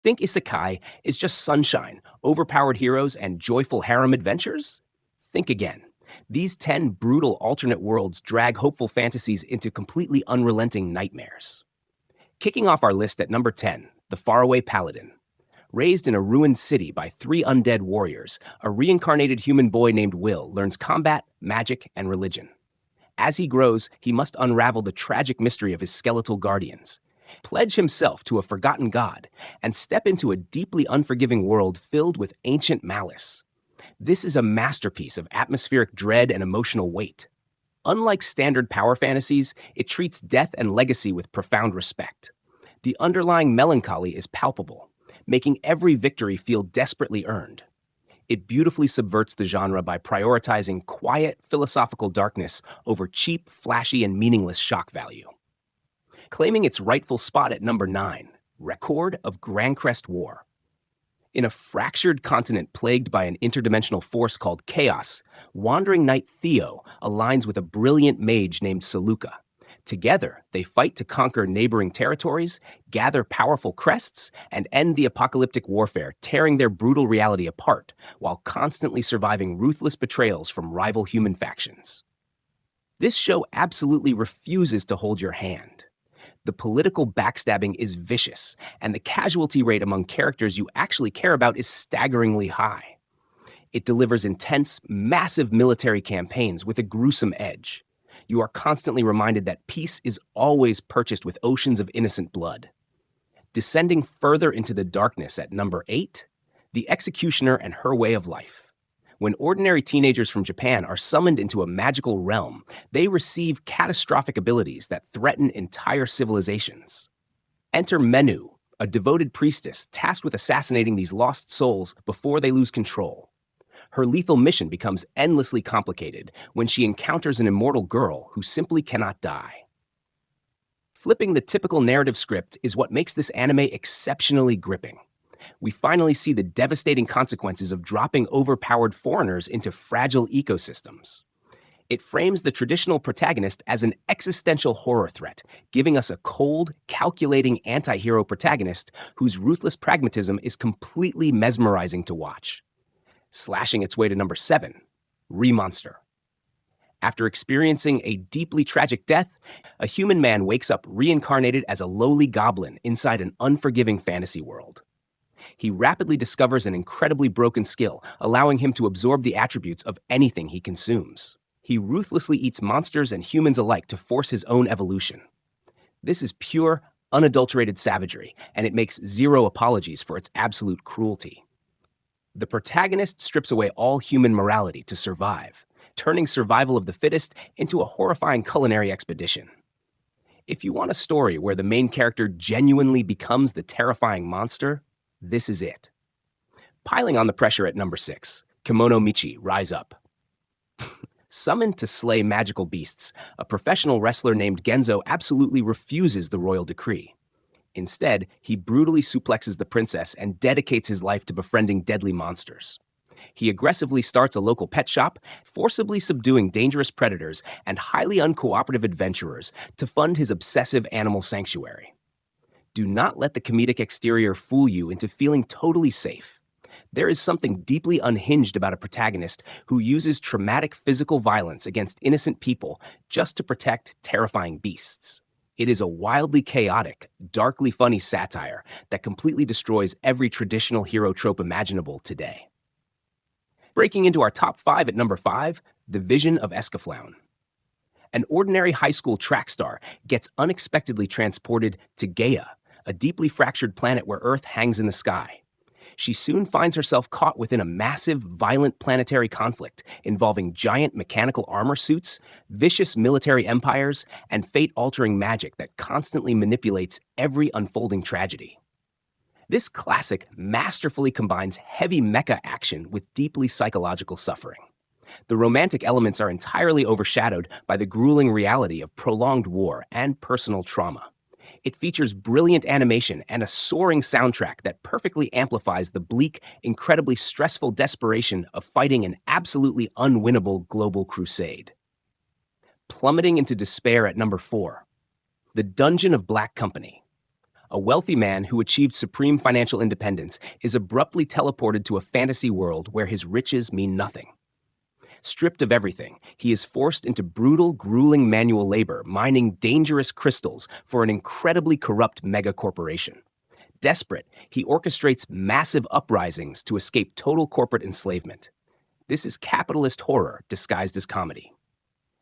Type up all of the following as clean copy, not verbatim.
Think Isekai is just sunshine, overpowered heroes, and joyful harem adventures? Think again. These 10 brutal alternate worlds drag hopeful fantasies into completely unrelenting nightmares. Kicking off our list at number 10, The Faraway Paladin. Raised in a ruined city by 3 undead warriors, a reincarnated human boy named Will learns combat, magic, and religion. As he grows, he must unravel the tragic mystery of his skeletal guardians, pledge himself to a forgotten god, and step into a deeply unforgiving world filled with ancient malice. This is a masterpiece of atmospheric dread and emotional weight. Unlike standard power fantasies, it treats death and legacy with profound respect. The underlying melancholy is palpable, making every victory feel desperately earned. It beautifully subverts the genre by prioritizing quiet, philosophical darkness over cheap, flashy, and meaningless shock value. Claiming its rightful spot at number 9, Record of Grancrest War. In a fractured continent plagued by an interdimensional force called Chaos, wandering knight Theo aligns with a brilliant mage named Saluka. Together, they fight to conquer neighboring territories, gather powerful crests, and end the apocalyptic warfare, tearing their brutal reality apart, while constantly surviving ruthless betrayals from rival human factions. This show absolutely refuses to hold your hand. The political backstabbing is vicious, and the casualty rate among characters you actually care about is staggeringly high. It delivers intense, massive military campaigns with a gruesome edge. You are constantly reminded that peace is always purchased with oceans of innocent blood. Descending further into the darkness at number 8, The Executioner and Her Way of Life. When ordinary teenagers from Japan are summoned into a magical realm, they receive catastrophic abilities that threaten entire civilizations. Enter Menu, a devoted priestess tasked with assassinating these lost souls before they lose control. Her lethal mission becomes endlessly complicated when she encounters an immortal girl who simply cannot die. Flipping the typical narrative script is what makes this anime exceptionally gripping. We finally see the devastating consequences of dropping overpowered foreigners into fragile ecosystems. It frames the traditional protagonist as an existential horror threat, giving us a cold, calculating anti-hero protagonist whose ruthless pragmatism is completely mesmerizing to watch. Slashing its way to number 7, Remonster. After experiencing a deeply tragic death, a human man wakes up reincarnated as a lowly goblin inside an unforgiving fantasy world. He rapidly discovers an incredibly broken skill, allowing him to absorb the attributes of anything he consumes. He ruthlessly eats monsters and humans alike to force his own evolution. This is pure, unadulterated savagery, and it makes zero apologies for its absolute cruelty. The protagonist strips away all human morality to survive, turning survival of the fittest into a horrifying culinary expedition. If you want a story where the main character genuinely becomes the terrifying monster, this is it. Piling on the pressure at number 6, Kimono Michi, Rise Up. Summoned to slay magical beasts, a professional wrestler named Genzo absolutely refuses the royal decree. Instead, he brutally suplexes the princess and dedicates his life to befriending deadly monsters. He aggressively starts a local pet shop, forcibly subduing dangerous predators and highly uncooperative adventurers to fund his obsessive animal sanctuary. Do not let the comedic exterior fool you into feeling totally safe. There is something deeply unhinged about a protagonist who uses traumatic physical violence against innocent people just to protect terrifying beasts. It is a wildly chaotic, darkly funny satire that completely destroys every traditional hero trope imaginable today. Breaking into our top 5 at number 5, The Vision of Escaflown. An ordinary high school track star gets unexpectedly transported to Gaia, a deeply fractured planet where Earth hangs in the sky. She soon finds herself caught within a massive, violent planetary conflict involving giant mechanical armor suits, vicious military empires, and fate-altering magic that constantly manipulates every unfolding tragedy. This classic masterfully combines heavy mecha action with deeply psychological suffering. The romantic elements are entirely overshadowed by the grueling reality of prolonged war and personal trauma. It features brilliant animation and a soaring soundtrack that perfectly amplifies the bleak, incredibly stressful desperation of fighting an absolutely unwinnable global crusade. Plummeting into despair at number 4, The Dungeon of Black Company. A wealthy man who achieved supreme financial independence is abruptly teleported to a fantasy world where his riches mean nothing. Stripped of everything, he is forced into brutal, grueling manual labor, mining dangerous crystals for an incredibly corrupt megacorporation. Desperate, he orchestrates massive uprisings to escape total corporate enslavement. This is capitalist horror disguised as comedy.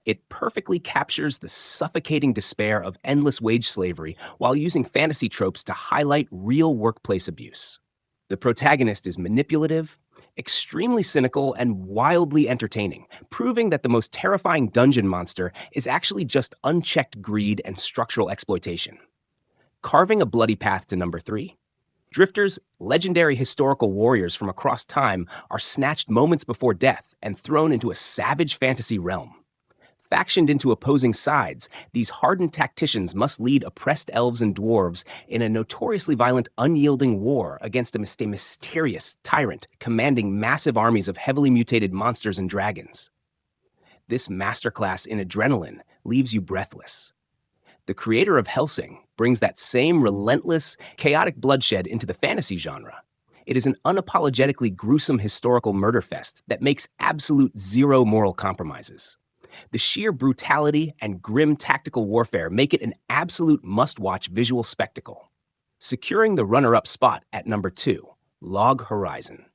It perfectly captures the suffocating despair of endless wage slavery while using fantasy tropes to highlight real workplace abuse. The protagonist is manipulative, extremely cynical, and wildly entertaining, proving that the most terrifying dungeon monster is actually just unchecked greed and structural exploitation. Carving a bloody path to number 3. Drifters, legendary historical warriors from across time, are snatched moments before death and thrown into a savage fantasy realm. Factioned into opposing sides, these hardened tacticians must lead oppressed elves and dwarves in a notoriously violent, unyielding war against a mysterious tyrant commanding massive armies of heavily mutated monsters and dragons. This masterclass in adrenaline leaves you breathless. The creator of Hellsing brings that same relentless, chaotic bloodshed into the fantasy genre. It is an unapologetically gruesome historical murder fest that makes absolute zero moral compromises. The sheer brutality and grim tactical warfare make it an absolute must-watch visual spectacle. Securing the runner-up spot at number 2, Log Horizon.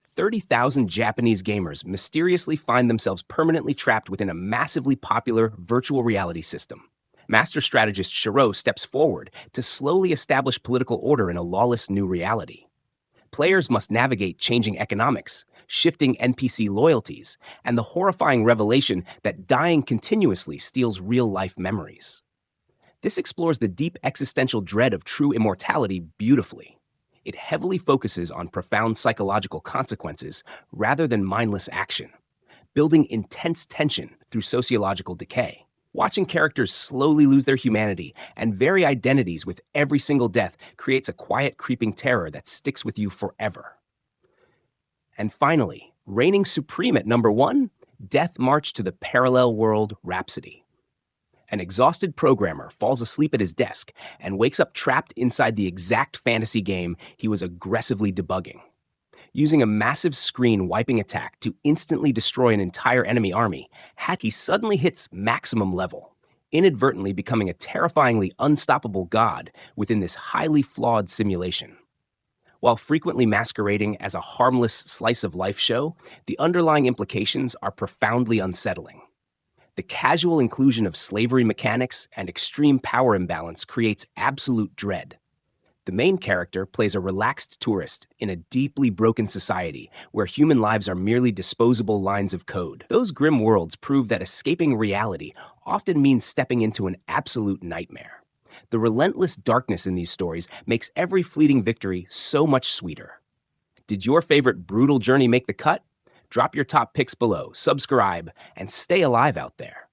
30,000 Japanese gamers mysteriously find themselves permanently trapped within a massively popular virtual reality system. Master strategist Shiro steps forward to slowly establish political order in a lawless new reality. Players must navigate changing economics, shifting NPC loyalties, and the horrifying revelation that dying continuously steals real-life memories. This explores the deep existential dread of true immortality beautifully. It heavily focuses on profound psychological consequences rather than mindless action, building intense tension through sociological decay. Watching characters slowly lose their humanity and vary identities with every single death creates a quiet, creeping terror that sticks with you forever. And finally, reigning supreme at number 1, Death March to the Parallel World Rhapsody. An exhausted programmer falls asleep at his desk and wakes up trapped inside the exact fantasy game he was aggressively debugging. Using a massive screen wiping attack to instantly destroy an entire enemy army, Haki suddenly hits maximum level, inadvertently becoming a terrifyingly unstoppable god within this highly flawed simulation. While frequently masquerading as a harmless slice-of-life show, the underlying implications are profoundly unsettling. The casual inclusion of slavery mechanics and extreme power imbalance creates absolute dread. The main character plays a relaxed tourist in a deeply broken society where human lives are merely disposable lines of code. Those grim worlds prove that escaping reality often means stepping into an absolute nightmare. The relentless darkness in these stories makes every fleeting victory so much sweeter. Did your favorite brutal journey make the cut? Drop your top picks below, subscribe, and stay alive out there.